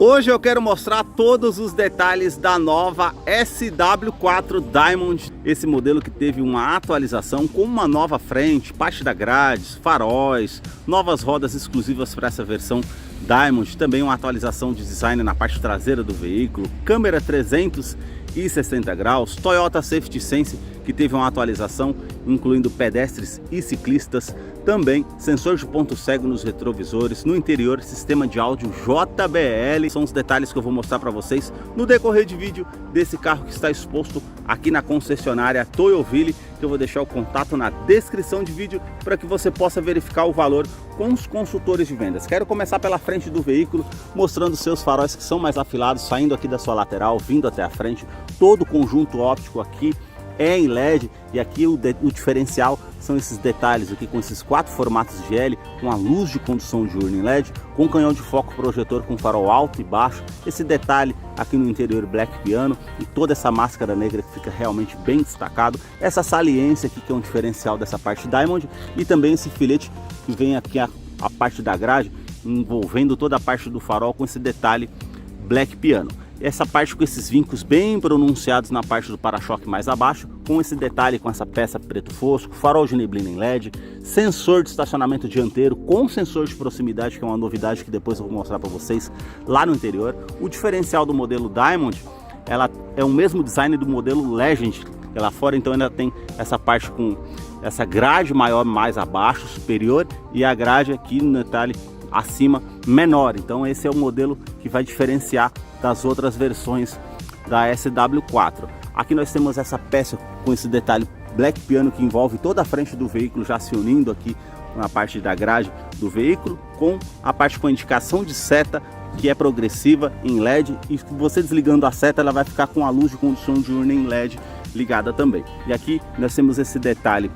Hoje eu quero mostrar todos os detalhes da nova SW4 Diamond, esse modelo que teve uma atualização com uma nova frente, parte da grade, faróis, novas rodas exclusivas para essa versão Diamond, também uma atualização de design na parte traseira do veículo, câmera 360 graus, Toyota Safety Sense que teve uma atualização incluindo pedestres e ciclistas, também sensor de ponto cego nos retrovisores, no interior sistema de áudio JBL. São os detalhes que eu vou mostrar para vocês no decorrer de vídeo desse carro que está exposto aqui na concessionária Toyoville, que eu vou deixar o contato na descrição de vídeo para que você possa verificar o valor com os consultores de vendas. Quero começar pela frente do veículo, mostrando seus faróis que são mais afilados, saindo aqui da sua lateral, vindo até a frente, todo o conjunto óptico aqui é em LED, e aqui o diferencial são esses detalhes aqui com esses 4 formatos de L, com a luz de condução diurna em LED, com canhão de foco projetor com farol alto e baixo, esse detalhe aqui no interior Black Piano e toda essa máscara negra que fica realmente bem destacado, essa saliência aqui que é um diferencial dessa parte Diamond, e também esse filete que vem aqui a parte da grade, envolvendo toda a parte do farol com esse detalhe Black Piano. Essa parte com esses vincos bem pronunciados na parte do para-choque mais abaixo, com esse detalhe com essa peça preto fosco, farol de neblina em LED, sensor de estacionamento dianteiro com sensor de proximidade, que é uma novidade que depois eu vou mostrar para vocês lá no interior. O diferencial do modelo Diamond, ela é o mesmo design do modelo Legend, que lá fora então ainda tem essa parte com essa grade maior mais abaixo, superior, e a grade aqui no detalhe acima menor. Então esse é o modelo que vai diferenciar das outras versões da SW4. Aqui nós temos essa peça com esse detalhe Black Piano que envolve toda a frente do veículo, já se unindo aqui na parte da grade do veículo, com a parte com a indicação de seta que é progressiva em LED, e você desligando a seta ela vai ficar com a luz de condução diurna em LED ligada também. E aqui nós temos esse detalhe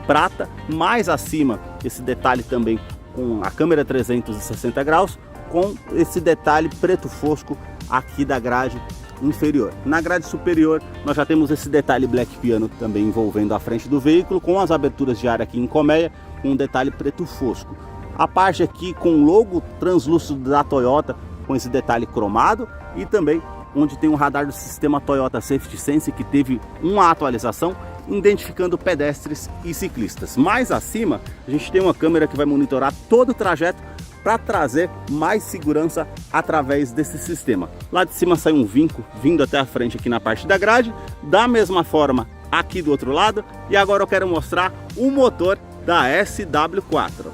prata, mais acima esse detalhe também com a câmera 360 graus, com esse detalhe preto fosco aqui da grade inferior. Na grade superior nós já temos esse detalhe Black Piano também envolvendo a frente do veículo, com as aberturas de ar aqui em colmeia, com um detalhe preto fosco. A parte aqui com o logo translúcido da Toyota, com esse detalhe cromado, e também onde tem um radar do sistema Toyota Safety Sense que teve uma atualização, identificando pedestres e ciclistas. Mais acima a gente tem uma câmera que vai monitorar todo o trajeto para trazer mais segurança através desse sistema. Lá de cima sai um vinco vindo até a frente aqui na parte da grade, da mesma forma aqui do outro lado. E agora eu quero mostrar o motor da SW4.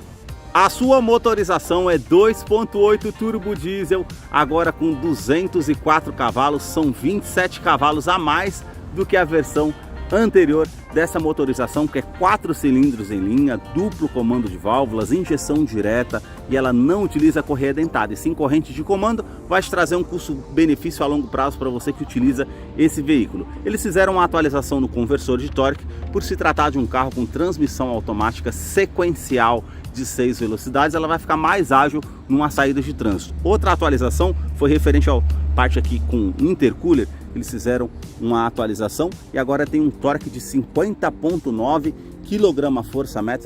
A sua motorização é 2.8 turbo diesel, agora com 204 cavalos, são 27 cavalos a mais do que a versão anterior dessa motorização, que é 4 cilindros em linha, duplo comando de válvulas, injeção direta, e ela não utiliza correia dentada, e sim corrente de comando. Vai te trazer um custo-benefício a longo prazo para você que utiliza esse veículo. Eles fizeram uma atualização no conversor de torque, por se tratar de um carro com transmissão automática sequencial de 6 velocidades, ela vai ficar mais ágil numa saída de trânsito. Outra atualização foi referente ao parte aqui com intercooler. Eles fizeram uma atualização e agora tem um torque de 50.9 kgfm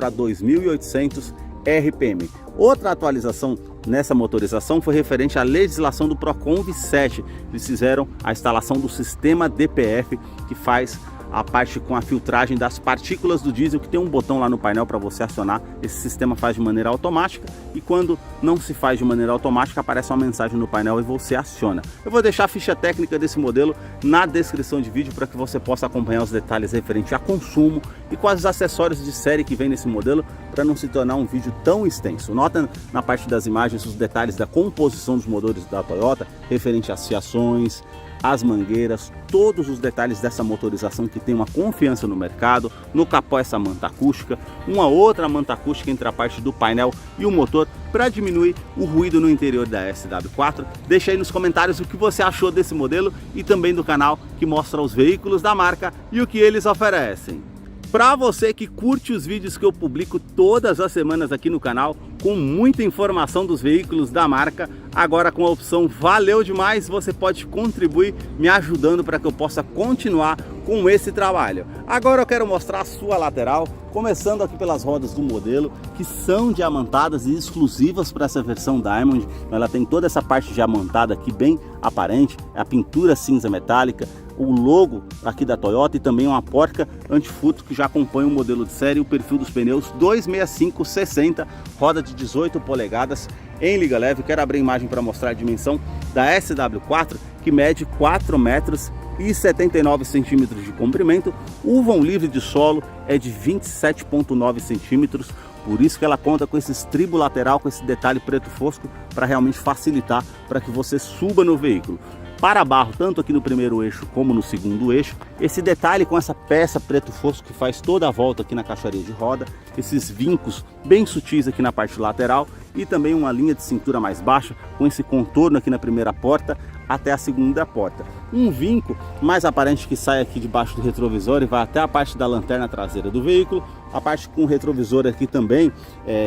a 2.800 RPM. Outra atualização nessa motorização foi referente à legislação do Proconv 7. Eles fizeram a instalação do sistema DPF, que faz a parte com a filtragem das partículas do diesel, que tem um botão lá no painel para você acionar. Esse sistema faz de maneira automática, e quando não se faz de maneira automática aparece uma mensagem no painel e você aciona. Eu vou deixar a ficha técnica desse modelo na descrição de vídeo para que você possa acompanhar os detalhes referentes a consumo e quais os acessórios de série que vem nesse modelo, para não se tornar um vídeo tão extenso. Nota na parte das imagens os detalhes da composição dos motores da Toyota, referente às fiações, as mangueiras, todos os detalhes dessa motorização que tem uma confiança no mercado. No capô essa manta acústica, uma outra manta acústica entre a parte do painel e o motor para diminuir o ruído no interior da SW4. Deixa aí nos comentários o que você achou desse modelo e também do canal que mostra os veículos da marca e o que eles oferecem. Para você que curte os vídeos que eu publico todas as semanas aqui no canal, com muita informação dos veículos da marca, agora com a opção Valeu Demais, você pode contribuir me ajudando para que eu possa continuar com esse trabalho. Agora eu quero mostrar a sua lateral, começando aqui pelas rodas do modelo, que são diamantadas e exclusivas para essa versão Diamond. Ela tem toda essa parte diamantada aqui bem aparente, a pintura cinza metálica, o logo aqui da Toyota e também uma porca anti-furto que já acompanha o modelo de série e o perfil dos pneus 265/60, roda de 18 polegadas em liga leve. Quero abrir a imagem para mostrar a dimensão da SW4, que mede 4 metros e 79 centímetros de comprimento. O vão livre de solo é de 27,9 centímetros, por isso que ela conta com esse estribo lateral, com esse detalhe preto fosco, para realmente facilitar para que você suba no veículo. Para barro, tanto aqui no primeiro eixo como no segundo eixo, esse detalhe com essa peça preto fosco que faz toda a volta aqui na caixaria de roda, esses vincos bem sutis aqui na parte lateral e também uma linha de cintura mais baixa com esse contorno aqui na primeira porta até a segunda porta. Um vinco mais aparente que sai aqui debaixo do retrovisor e vai até a parte da lanterna traseira do veículo, a parte com o retrovisor aqui também,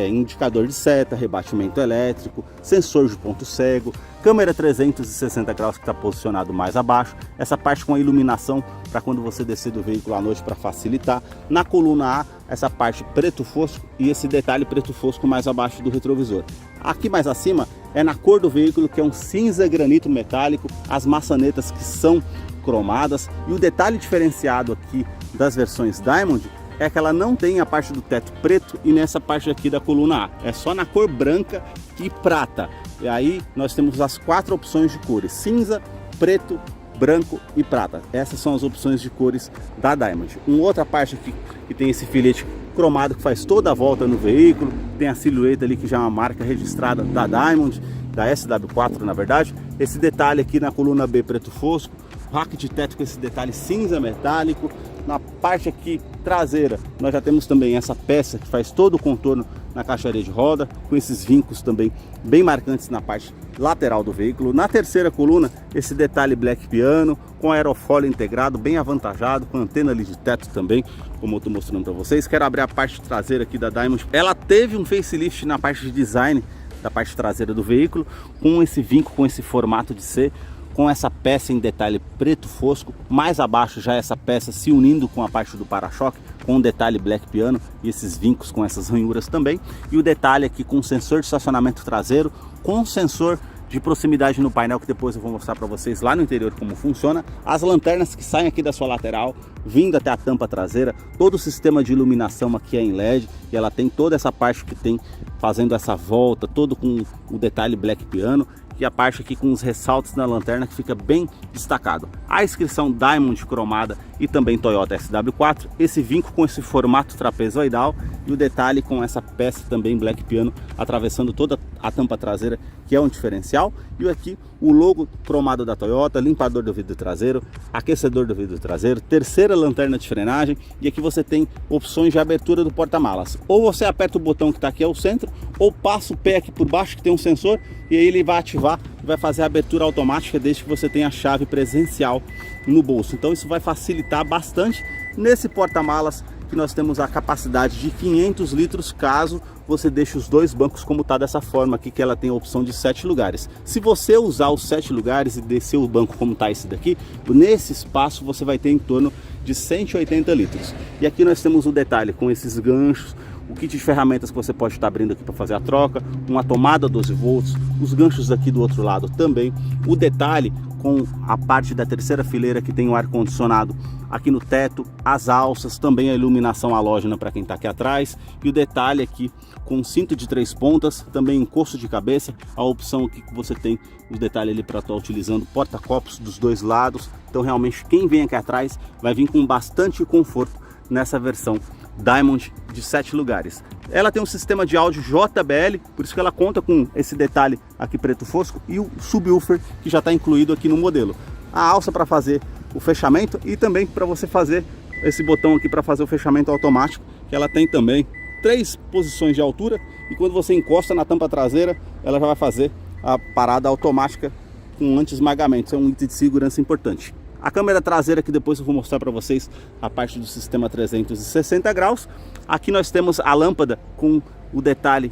indicador de seta, rebatimento elétrico, sensor de ponto cego, câmera 360 graus que está posicionado mais abaixo, essa parte com a iluminação para quando você descer do veículo à noite para facilitar. Na coluna A, essa parte preto fosco e esse detalhe preto fosco mais abaixo do retrovisor. Aqui mais acima é na cor do veículo, que é um cinza granito metálico, as maçanetas que são cromadas, e o detalhe diferenciado aqui das versões Diamond é que ela não tem a parte do teto preto e nessa parte aqui da coluna A, é só na cor branca e prata. E aí nós temos as 4 opções de cores: cinza, preto, branco e prata. Essas são as opções de cores da Diamond. Uma outra parte aqui que tem esse filete cromado que faz toda a volta no veículo, tem a silhueta ali que já é uma marca registrada da Diamond, da SW4 na verdade. Esse detalhe aqui na coluna B preto fosco, rack de teto com esse detalhe cinza metálico. Na parte aqui traseira nós já temos também essa peça que faz todo o contorno na caixaria de roda, com esses vincos também bem marcantes na parte lateral do veículo. Na terceira coluna, esse detalhe black piano com aerofólio integrado, bem avantajado, com antena ali de teto também, como eu estou mostrando para vocês. Quero abrir a parte traseira aqui da Diamond. Ela teve um facelift na parte de design da parte traseira do veículo, com esse vinco, com esse formato de C, com essa peça em detalhe preto fosco. Mais abaixo já essa peça se unindo com a parte do para-choque, com um detalhe black piano e esses vincos com essas ranhuras também. E o detalhe aqui com sensor de estacionamento traseiro, com sensor de proximidade no painel, que depois eu vou mostrar para vocês lá no interior como funciona. As lanternas que saem aqui da sua lateral, vindo até a tampa traseira, todo o sistema de iluminação aqui é em LED, e ela tem toda essa parte que tem fazendo essa volta, todo com o detalhe black piano, e a parte aqui com os ressaltos na lanterna que fica bem destacado. A inscrição Diamond cromada e também Toyota SW4, esse vinco com esse formato trapezoidal e o detalhe com essa peça também black piano atravessando toda a tampa traseira, que é um diferencial. E aqui o logo cromado da Toyota, limpador do vidro traseiro, aquecedor do vidro traseiro, terceira lanterna de frenagem, e aqui você tem opções de abertura do porta-malas. Ou você aperta o botão que está aqui ao centro, ou passa o pé aqui por baixo que tem um sensor, e aí ele vai ativar e vai fazer a abertura automática desde que você tenha a chave presencial no bolso. Então isso vai facilitar bastante. Nesse porta-malas que nós temos a capacidade de 500 litros, caso você deixe os dois bancos como está dessa forma aqui, que ela tem a opção de 7 lugares. Se você usar os 7 lugares e descer o banco como está esse daqui, nesse espaço você vai ter em torno de 180 litros. E aqui nós temos o detalhe com esses ganchos, o kit de ferramentas que você pode estar abrindo aqui para fazer a troca, uma tomada 12 volts, os ganchos aqui do outro lado também, o detalhe com a parte da terceira fileira que tem o ar-condicionado aqui no teto, as alças, também a iluminação halógena para quem está aqui atrás, e o detalhe aqui com cinto de 3 pontas, também encosto de cabeça, a opção aqui que você tem o detalhe ali para estar utilizando porta-copos dos dois lados. Então realmente quem vem aqui atrás vai vir com bastante conforto nessa versão Diamond de 7 lugares. Ela tem um sistema de áudio JBL, por isso que ela conta com esse detalhe aqui preto fosco e o subwoofer que já está incluído aqui no modelo. A alça para fazer o fechamento e também para você fazer esse botão aqui para fazer o fechamento automático, que ela tem também 3 posições de altura, e quando você encosta na tampa traseira ela já vai fazer a parada automática com anti-esmagamento. Isso é um item de segurança importante. A câmera traseira, que depois eu vou mostrar para vocês a parte do sistema 360 graus. Aqui nós temos a lâmpada com o detalhe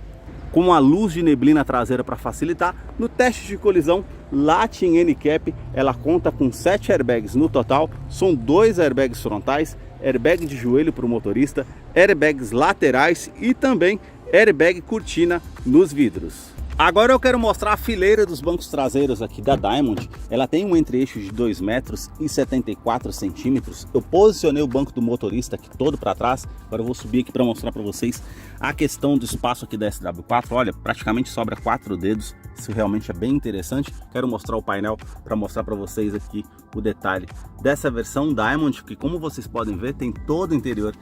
com a luz de neblina traseira para facilitar. No teste de colisão, Latin NCAP, ela conta com 7 airbags no total, são 2 airbags frontais, airbag de joelho para o motorista, airbags laterais e também airbag cortina nos vidros. Agora eu quero mostrar a fileira dos bancos traseiros aqui da Diamond. Ela tem um entre-eixo de 2 metros e 74 centímetros. Eu posicionei o banco do motorista aqui todo para trás. Agora eu vou subir aqui para mostrar para vocês a questão do espaço aqui da SW4. Olha, praticamente sobra 4 dedos. Isso realmente é bem interessante. Quero mostrar o painel para mostrar para vocês aqui o detalhe dessa versão Diamond, que como vocês podem ver tem todo o interior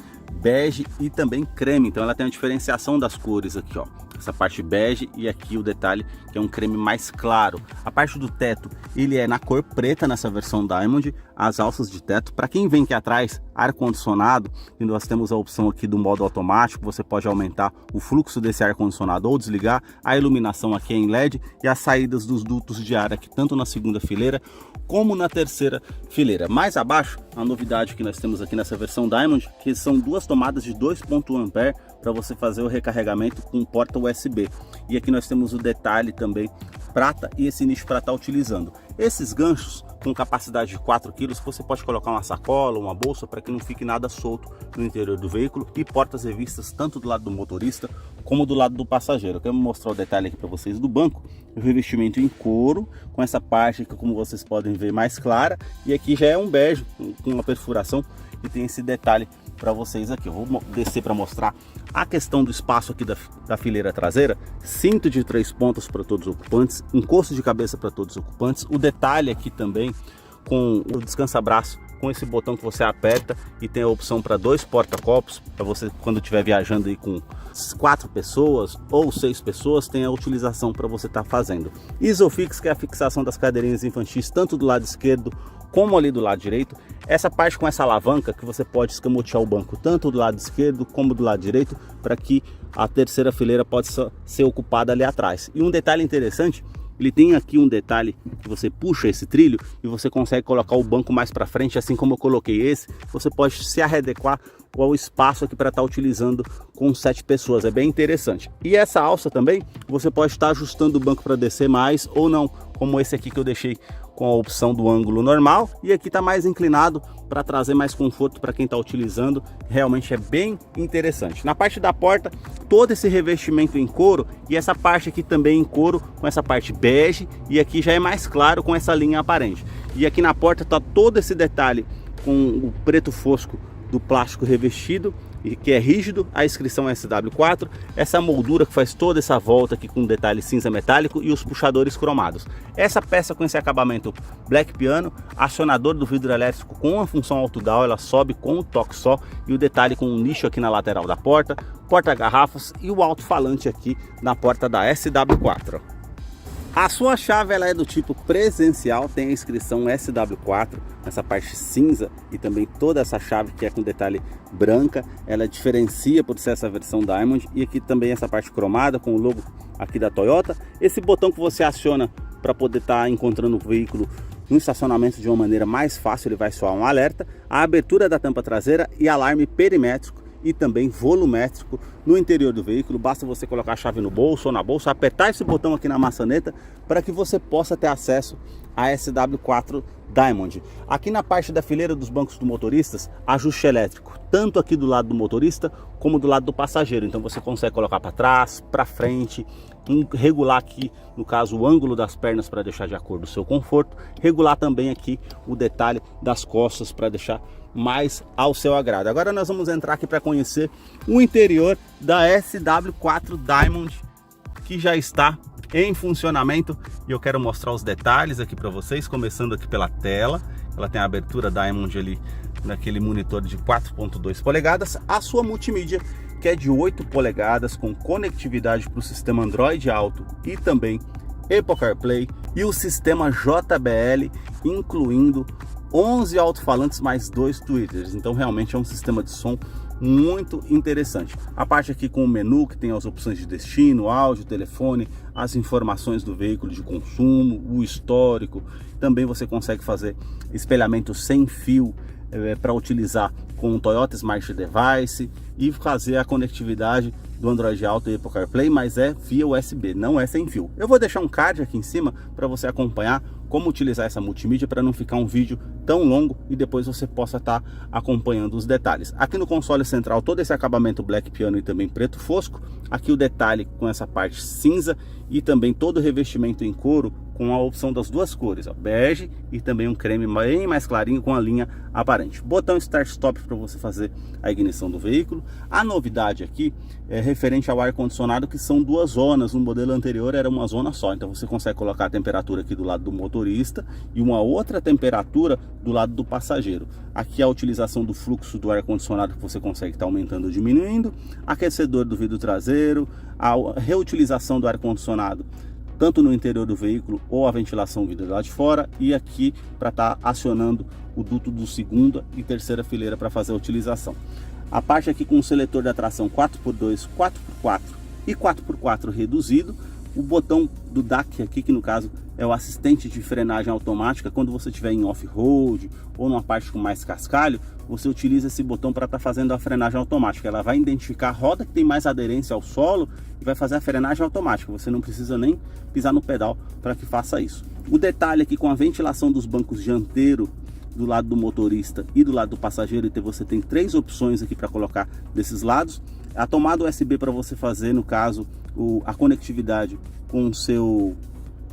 bege e também creme. Então ela tem a diferenciação das cores aqui, ó. Essa parte bege e aqui o detalhe que é um creme mais claro. A parte do teto, ele é na cor preta nessa versão Diamond. As alças de teto, para quem vem aqui atrás, ar-condicionado, e nós temos a opção aqui do modo automático. Você pode aumentar o fluxo desse ar-condicionado ou desligar. A iluminação aqui é em LED e as saídas dos dutos de ar aqui, tanto na segunda fileira como na terceira fileira. Mais abaixo, a novidade que nós temos aqui nessa versão Diamond, que são 2 tomadas de 2.1 ampere para você fazer o recarregamento com porta USB. E aqui nós temos o detalhe também prata e esse nicho para estar utilizando. Esses ganchos com capacidade de 4 kg, você pode colocar uma sacola, uma bolsa para que não fique nada solto no interior do veículo, e portas revistas tanto do lado do motorista como do lado do passageiro. Eu quero mostrar o detalhe aqui para vocês do banco, o revestimento em couro, com essa parte aqui, como vocês podem ver, mais clara, e aqui já é um bege com uma perfuração e tem esse detalhe para vocês aqui. Eu vou descer para mostrar a questão do espaço aqui da fileira traseira. Cinto de 3 pontas para todos os ocupantes, encosto de cabeça para todos os ocupantes. O detalhe aqui também com o descansa-braço, com esse botão que você aperta, e tem a opção para 2 porta-copos, para você quando estiver viajando aí com 4 pessoas ou 6 pessoas, tem a utilização para você estar fazendo. Isofix, que é a fixação das cadeirinhas infantis, tanto do lado esquerdo como ali do lado direito. Essa parte com essa alavanca que você pode escamotear o banco tanto do lado esquerdo como do lado direito, para que a terceira fileira possa ser ocupada ali atrás. E um detalhe interessante, ele tem aqui um detalhe que você puxa esse trilho e você consegue colocar o banco mais para frente, assim como eu coloquei esse. Você pode se adequar ao espaço aqui para estar utilizando com 7 pessoas, é bem interessante. E essa alça também, você pode estar ajustando o banco para descer mais ou não, como esse aqui que eu deixei com a opção do ângulo normal, e aqui está mais inclinado para trazer mais conforto para quem está utilizando. Realmente é bem interessante. Na parte da porta, todo esse revestimento em couro, e essa parte aqui também em couro, com essa parte bege, e aqui já é mais claro com essa linha aparente. E aqui na porta está todo esse detalhe com o preto fosco do plástico revestido, e que é rígido, a inscrição SW4, essa moldura que faz toda essa volta aqui com detalhe cinza metálico e os puxadores cromados. Essa peça com esse acabamento black piano, acionador do vidro elétrico com a função auto-down, ela sobe com um toque só, e o detalhe com um nicho aqui na lateral da porta, porta-garrafas e o alto-falante aqui na porta da SW4. A sua chave ela é do tipo presencial, tem a inscrição SW4, essa parte cinza, e também toda essa chave que é com detalhe branca, ela diferencia por ser essa versão Diamond. E aqui também essa parte cromada com o logo aqui da Toyota. Esse botão que você aciona para poder estar encontrando o veículo no estacionamento de uma maneira mais fácil, ele vai soar um alerta, a abertura da tampa traseira e alarme perimétrico e também volumétrico no interior do veículo. Basta você colocar a chave no bolso ou na bolsa, apertar esse botão aqui na maçaneta para que você possa ter acesso a SW4 Diamond. Aqui na parte da fileira dos bancos do motoristas, ajuste elétrico, tanto aqui do lado do motorista como do lado do passageiro. Então você consegue colocar para trás, para frente, regular aqui, no caso, o ângulo das pernas para deixar de acordo com o seu conforto, regular também aqui o detalhe das costas para deixar mais ao seu agrado. Agora nós vamos entrar aqui para conhecer o interior da SW4 Diamond, que já está em funcionamento, e eu quero mostrar os detalhes aqui para vocês, começando aqui pela tela. Ela tem a abertura Diamond ali naquele monitor de 4.2 polegadas, a sua multimídia que é de 8 polegadas com conectividade para o sistema Android Auto e também Apple CarPlay, e o sistema JBL, incluindo 11 alto-falantes mais 2 tweeters. Então realmente é um sistema de som muito interessante. A parte aqui com o menu, que tem as opções de destino, áudio, telefone, as informações do veículo de consumo, o histórico. Também você consegue fazer espelhamento sem fio para utilizar com o Toyota Smart Device e fazer a conectividade do Android Auto e Apple CarPlay, mas é via USB, não é sem fio. Eu vou deixar um card aqui em cima para você acompanhar como utilizar essa multimídia para não ficar um vídeo tão longo e depois você possa estar acompanhando os detalhes. Aqui no console central todo esse acabamento Black Piano e também preto fosco, aqui o detalhe com essa parte cinza e também todo o revestimento em couro com a opção das duas cores, ó, bege e também um creme bem mais clarinho com a linha aparente. Botão Start Stop para você fazer a ignição do veículo. A novidade aqui é referente ao ar-condicionado, que são duas zonas. No modelo anterior era uma zona só, então você consegue colocar a temperatura aqui do lado do motorista e uma outra temperatura do lado do passageiro. Aqui a utilização do fluxo do ar-condicionado que você consegue estar aumentando ou diminuindo, aquecedor do vidro traseiro, a reutilização do ar-condicionado tanto no interior do veículo ou a ventilação vindo lá de fora, e aqui para estar acionando o duto do segunda e terceira fileira para fazer a utilização. A parte aqui com o seletor de atração 4x2, 4x4 e 4x4 reduzido, o botão do DAC aqui, que no caso é o assistente de frenagem automática. Quando você estiver em off-road ou numa parte com mais cascalho, você utiliza esse botão para estar fazendo a frenagem automática. Ela vai identificar a roda que tem mais aderência ao solo e vai fazer a frenagem automática. Você não precisa nem pisar no pedal para que faça isso. O detalhe aqui com a ventilação dos bancos dianteiro do lado do motorista e do lado do passageiro, então você tem três opções aqui para colocar desses lados. A tomada USB para você fazer, no caso, a conectividade com o seu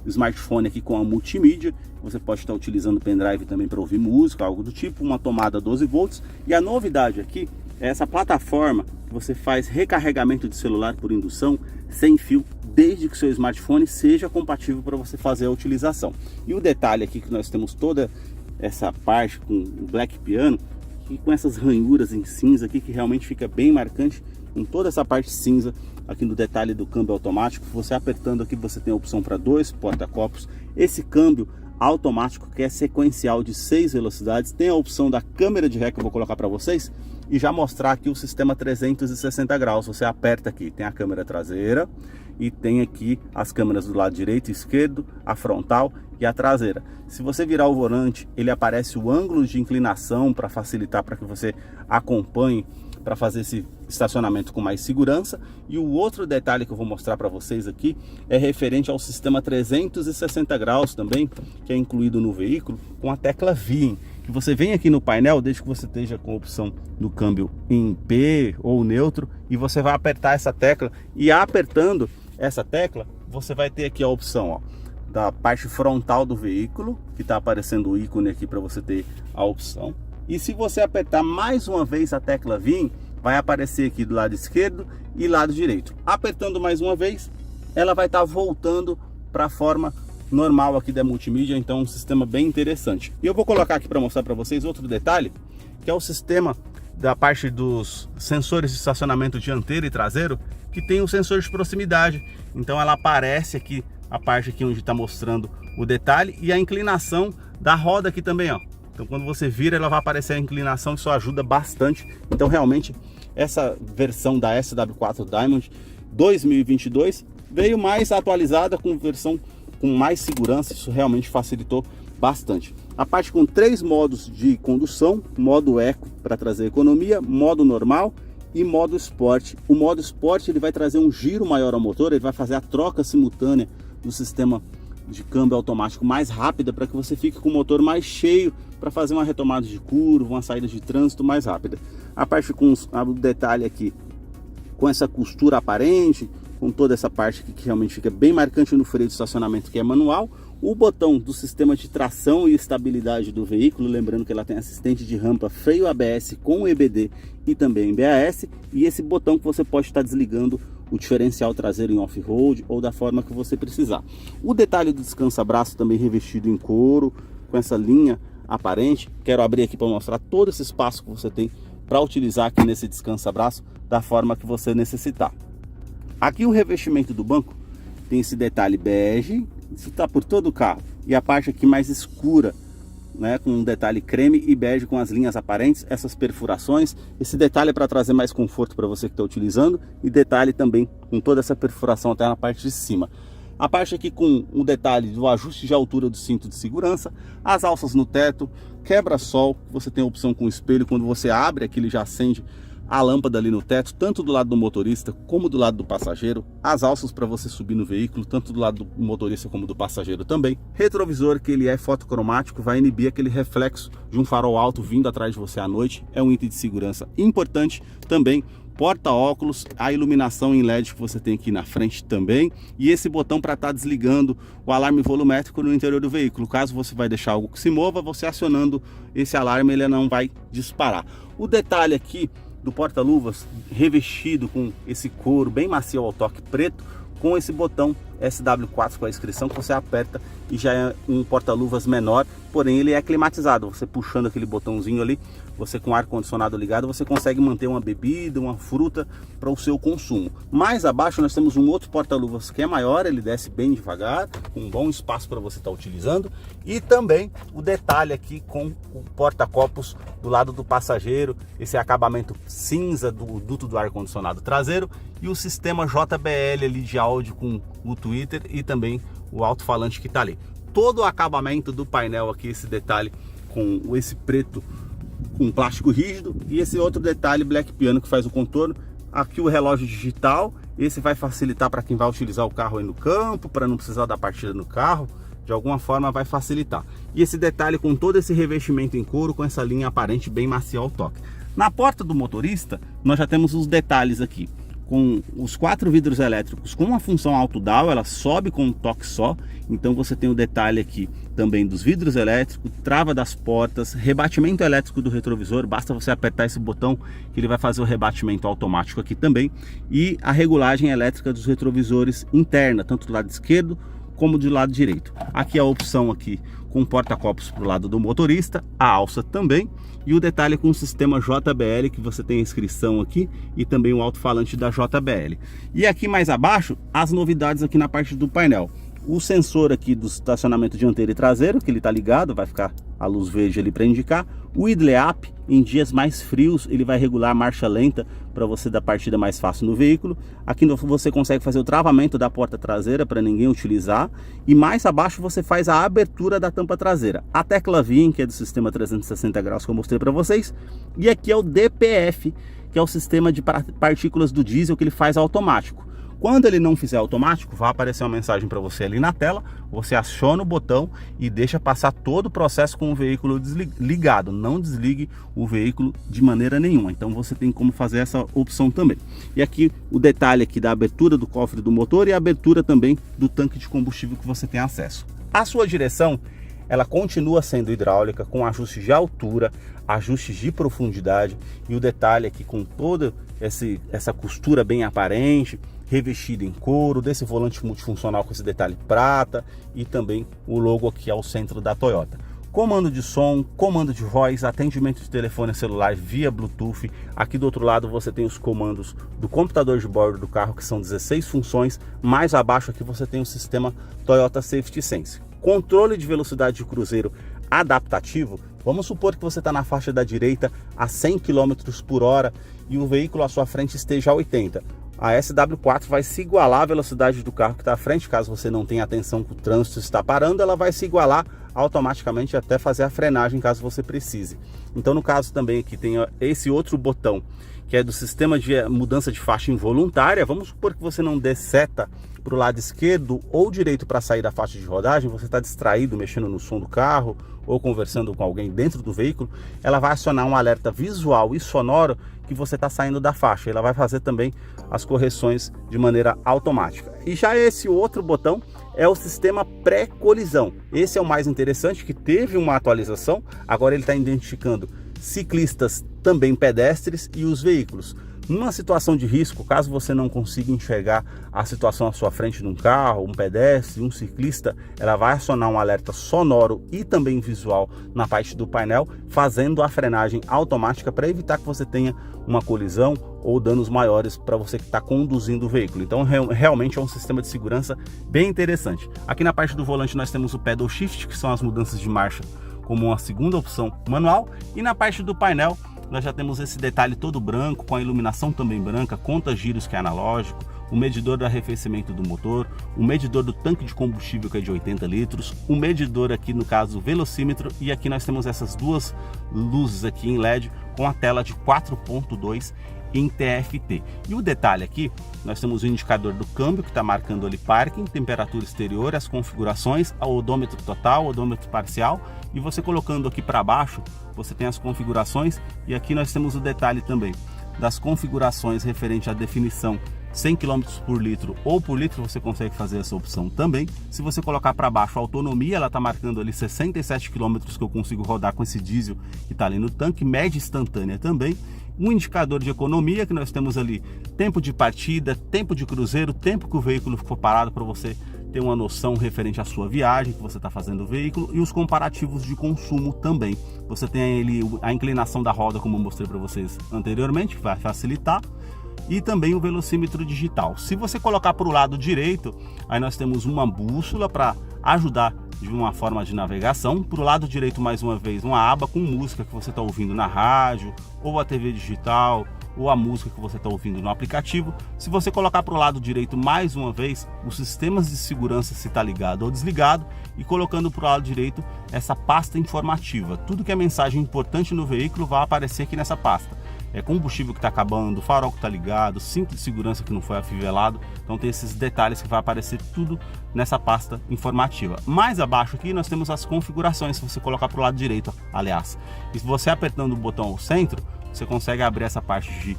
smartphone aqui com a multimídia. Você pode estar utilizando o pendrive também para ouvir música, algo do tipo, uma tomada 12 volts. E a novidade aqui é essa plataforma que você faz recarregamento de celular por indução sem fio, desde que o seu smartphone seja compatível para você fazer a utilização. E o detalhe aqui que nós temos toda essa parte com o Black Piano, e com essas ranhuras em cinza aqui, que realmente fica bem marcante em toda essa parte cinza aqui no detalhe do câmbio automático. Você apertando aqui, você tem a opção para 2 porta-copos, esse câmbio automático que é sequencial de 6 velocidades, tem a opção da câmera de ré que eu vou colocar para vocês e já mostrar aqui o sistema 360 graus. Você aperta aqui, tem a câmera traseira e tem aqui as câmeras do lado direito e esquerdo, a frontal e a traseira. Se você virar o volante, ele aparece o ângulo de inclinação para facilitar, para que você acompanhe, para fazer esse estacionamento com mais segurança. E o outro detalhe que eu vou mostrar para vocês aqui é referente ao sistema 360 graus também, que é incluído no veículo com a tecla VIN, que você vem aqui no painel, desde que você esteja com a opção do câmbio em P ou neutro, e você vai apertar essa tecla, e apertando essa tecla você vai ter aqui a opção, ó, da parte frontal do veículo, que está aparecendo o ícone aqui para você ter a opção. E se você apertar mais uma vez a tecla VIN, vai aparecer aqui do lado esquerdo e lado direito. Apertando mais uma vez, ela vai estar voltando para a forma normal aqui da multimídia. Então um sistema bem interessante. E eu vou colocar aqui para mostrar para vocês outro detalhe, que é o sistema da parte dos sensores de estacionamento dianteiro e traseiro, que tem um sensor de proximidade. Então ela aparece aqui, a parte aqui onde está mostrando o detalhe, e a inclinação da roda aqui também, ó. Então quando você vira, ela vai aparecer a inclinação, isso ajuda bastante. Então realmente essa versão da SW4 Diamond 2022 veio mais atualizada, com versão com mais segurança. Isso realmente facilitou bastante. A parte com 3 modos de condução: modo eco para trazer economia, modo normal e modo esporte. O modo esporte ele vai trazer um giro maior ao motor, ele vai fazer a troca simultânea do sistema de câmbio automático mais rápida, para que você fique com o motor mais cheio para fazer uma retomada de curva, uma saída de trânsito mais rápida. A parte com o detalhe aqui com essa costura aparente, com toda essa parte aqui que realmente fica bem marcante no freio de estacionamento, que é manual. O botão do sistema de tração e estabilidade do veículo, lembrando que ela tem assistente de rampa, freio ABS com EBD e também BAS, e esse botão que você pode estar desligando o diferencial traseiro em off-road ou da forma que você precisar. O detalhe do descansa-braço também revestido em couro, com essa linha aparente. Quero abrir aqui para mostrar todo esse espaço que você tem para utilizar aqui nesse descansa-braço da forma que você necessitar. Aqui o revestimento do banco tem esse detalhe bege, isso está por todo o carro, e a parte aqui mais escura, né, com um detalhe creme e bege com as linhas aparentes, essas perfurações. Esse detalhe é para trazer mais conforto para você que está utilizando, e detalhe também com toda essa perfuração até na parte de cima. A parte aqui com o detalhe do ajuste de altura do cinto de segurança, as alças no teto, quebra-sol, você tem a opção com espelho, quando você abre aqui ele já acende a lâmpada ali no teto, tanto do lado do motorista como do lado do passageiro, as alças para você subir no veículo, tanto do lado do motorista como do passageiro também. Retrovisor, que ele é fotocromático, vai inibir aquele reflexo de um farol alto vindo atrás de você à noite, é um item de segurança importante também. Porta-óculos, a iluminação em LED que você tem aqui na frente também, e esse botão para estar desligando o alarme volumétrico no interior do veículo. Caso você vai deixar algo que se mova, você acionando esse alarme ele não vai disparar. O detalhe aqui do porta-luvas revestido com esse couro bem macio ao toque preto, com esse botão SW4 com a inscrição que você aperta e já é um porta-luvas menor, porém ele é climatizado. Você puxando aquele botãozinho ali, você com o ar-condicionado ligado, você consegue manter uma bebida, uma fruta para o seu consumo. Mais abaixo nós temos um outro porta-luvas que é maior, ele desce bem devagar, com um bom espaço para você estar utilizando. E também o detalhe aqui com o porta-copos do lado do passageiro, esse acabamento cinza do duto do ar-condicionado traseiro e o sistema JBL ali de áudio com o Twitter e também o alto-falante que está ali. Todo o acabamento do painel aqui, esse detalhe com esse preto com plástico rígido e esse outro detalhe black piano que faz o contorno. Aqui o relógio digital, esse vai facilitar para quem vai utilizar o carro aí no campo, para não precisar dar partida no carro, de alguma forma vai facilitar. E esse detalhe com todo esse revestimento em couro, com essa linha aparente bem macia ao toque. Na porta do motorista, nós já temos os detalhes aqui, com os 4 vidros elétricos com a função auto down, ela sobe com um toque só. Então você tem o detalhe aqui também dos vidros elétricos, trava das portas, rebatimento elétrico do retrovisor, basta você apertar esse botão que ele vai fazer o rebatimento automático aqui também, e a regulagem elétrica dos retrovisores interna, tanto do lado esquerdo como do lado direito. Aqui a opção aqui com porta-copos para o lado do motorista, a alça também, e o detalhe com o sistema JBL, que você tem a inscrição aqui, e também o alto-falante da JBL. E aqui mais abaixo, as novidades aqui na parte do painel. O sensor aqui do estacionamento dianteiro e traseiro, que ele está ligado, vai ficar a luz verde ali para indicar. O idle up, em dias mais frios, ele vai regular a marcha lenta para você dar partida mais fácil no veículo. Aqui você consegue fazer o travamento da porta traseira para ninguém utilizar. E mais abaixo você faz a abertura da tampa traseira. A tecla VIN, que é do sistema 360 graus que eu mostrei para vocês. E aqui é o DPF, que é o sistema de partículas do diesel que ele faz automático. Quando ele não fizer automático, vai aparecer uma mensagem para você ali na tela, você aciona o botão e deixa passar todo o processo com o veículo ligado. Não desligue o veículo de maneira nenhuma, então você tem como fazer essa opção também. E aqui o detalhe aqui da abertura do cofre do motor e a abertura também do tanque de combustível que você tem acesso. A sua direção, ela continua sendo hidráulica, com ajustes de altura, ajustes de profundidade e o detalhe aqui com toda essa costura bem aparente, revestido em couro, desse volante multifuncional com esse detalhe prata e também o logo aqui ao centro da Toyota. Comando de som, comando de voz, atendimento de telefone celular via Bluetooth. Aqui do outro lado você tem os comandos do computador de bordo do carro, que são 16 funções. Mais abaixo aqui você tem o sistema Toyota Safety Sense. Controle de velocidade de cruzeiro adaptativo. Vamos supor que você está na faixa da direita a 100 km por hora e o veículo à sua frente esteja a 80. A SW4 vai se igualar à velocidade do carro que está à frente. Caso você não tenha atenção que o trânsito está parando, ela vai se igualar automaticamente até fazer a frenagem caso você precise. Então no caso também aqui tem esse outro botão que é do sistema de mudança de faixa involuntária. Vamos supor que você não dê seta para o lado esquerdo ou direito para sair da faixa de rodagem, você está distraído mexendo no som do carro ou conversando com alguém dentro do veículo, ela vai acionar um alerta visual e sonoro que você está saindo da faixa. Ela vai fazer também as correções de maneira automática. E já esse outro botão é o sistema pré-colisão. Esse é o mais interessante, que teve uma atualização. Agora ele está identificando ciclistas, também pedestres e os veículos. Numa situação de risco, caso você não consiga enxergar a situação à sua frente de um carro, um pedestre, um ciclista, ela vai acionar um alerta sonoro e também visual na parte do painel, fazendo a frenagem automática para evitar que você tenha uma colisão ou danos maiores para você que está conduzindo o veículo. Então realmente é um sistema de segurança bem interessante. Aqui na parte do volante nós temos o pedal shift, que são as mudanças de marcha como uma segunda opção manual, e na parte do painel nós já temos esse detalhe todo branco, com a iluminação também branca, conta giros que é analógico, o medidor do arrefecimento do motor, o medidor do tanque de combustível, que é de 80 litros, o medidor aqui, no caso, o velocímetro, e aqui nós temos essas duas luzes aqui em LED com a tela de 4.2 em TFT. E o detalhe aqui, nós temos o indicador do câmbio que está marcando ali parking, temperatura exterior, as configurações, o odômetro total, o odômetro parcial, e você colocando aqui para baixo, você tem as configurações, e aqui nós temos o detalhe também das configurações referente à definição 100 km por litro ou por litro, você consegue fazer essa opção também. Se você colocar para baixo a autonomia, ela está marcando ali 67 km que eu consigo rodar com esse diesel que está ali no tanque, média instantânea também. Um indicador de economia que nós temos ali, tempo de partida, tempo de cruzeiro, tempo que o veículo ficou parado, para você ter uma noção referente à sua viagem que você está fazendo o veículo, e os comparativos de consumo também. Você tem ali a inclinação da roda, como eu mostrei para vocês anteriormente, que vai facilitar, e também o velocímetro digital. Se você colocar para o lado direito, aí nós temos uma bússola para ajudar de uma forma de navegação. Para o lado direito, mais uma vez, uma aba com música que você está ouvindo na rádio, ou a TV digital, ou a música que você está ouvindo no aplicativo. Se você colocar para o lado direito mais uma vez, os sistemas de segurança, se está ligado ou desligado, e colocando para o lado direito essa pasta informativa. Tudo que é mensagem importante no veículo vai aparecer aqui nessa pasta. É combustível que está acabando, farol que está ligado, cinto de segurança que não foi afivelado. Então tem esses detalhes que vai aparecer tudo nessa pasta informativa. Mais abaixo aqui nós temos as configurações, se você colocar para o lado direito, aliás. E se você apertando o botão ao centro, você consegue abrir essa parte de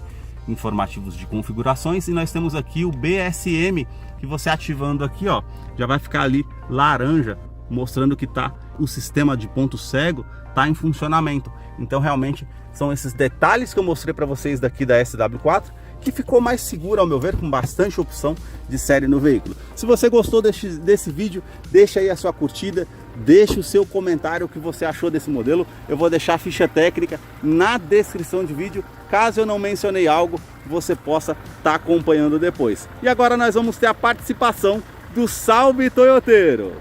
informativos de configurações, e nós temos aqui o BSM, que você ativando aqui, ó, já vai ficar ali laranja, mostrando que tá o sistema de ponto cego tá em funcionamento. Então realmente são esses detalhes que eu mostrei para vocês daqui da SW4, que ficou mais segura, ao meu ver, com bastante opção de série no veículo. Se você gostou desse vídeo, deixa aí a sua curtida, deixe o seu comentário, o que você achou desse modelo. Eu vou deixar a ficha técnica na descrição de vídeo, caso eu não mencionei algo, você possa estar acompanhando depois. E agora nós vamos ter a participação do Salve Toyoteiro.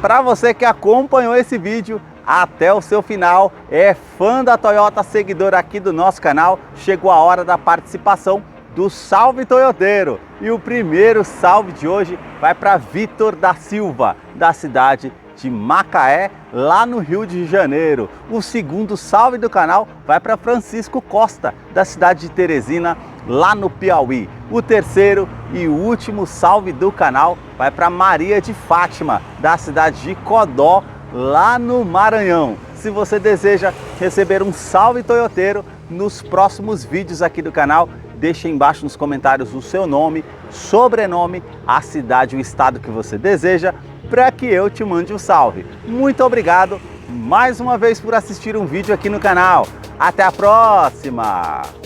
Para você que acompanhou esse vídeo até o seu final, é fã da Toyota, seguidor aqui do nosso canal, chegou a hora da participação do Salve Toyoteiro. E o primeiro salve de hoje vai para Vitor da Silva, da cidade de Macaé, lá no Rio de Janeiro. O segundo salve do canal vai para Francisco Costa, da cidade de Teresina, lá no Piauí. O terceiro e último salve do canal vai para Maria de Fátima, da cidade de Codó, lá no Maranhão. Se você deseja receber um salve toyoteiro nos próximos vídeos aqui do canal, deixe embaixo nos comentários o seu nome, sobrenome, a cidade e o estado que você deseja, para que eu te mande um salve. Muito obrigado mais uma vez por assistir um vídeo aqui no canal. Até a próxima!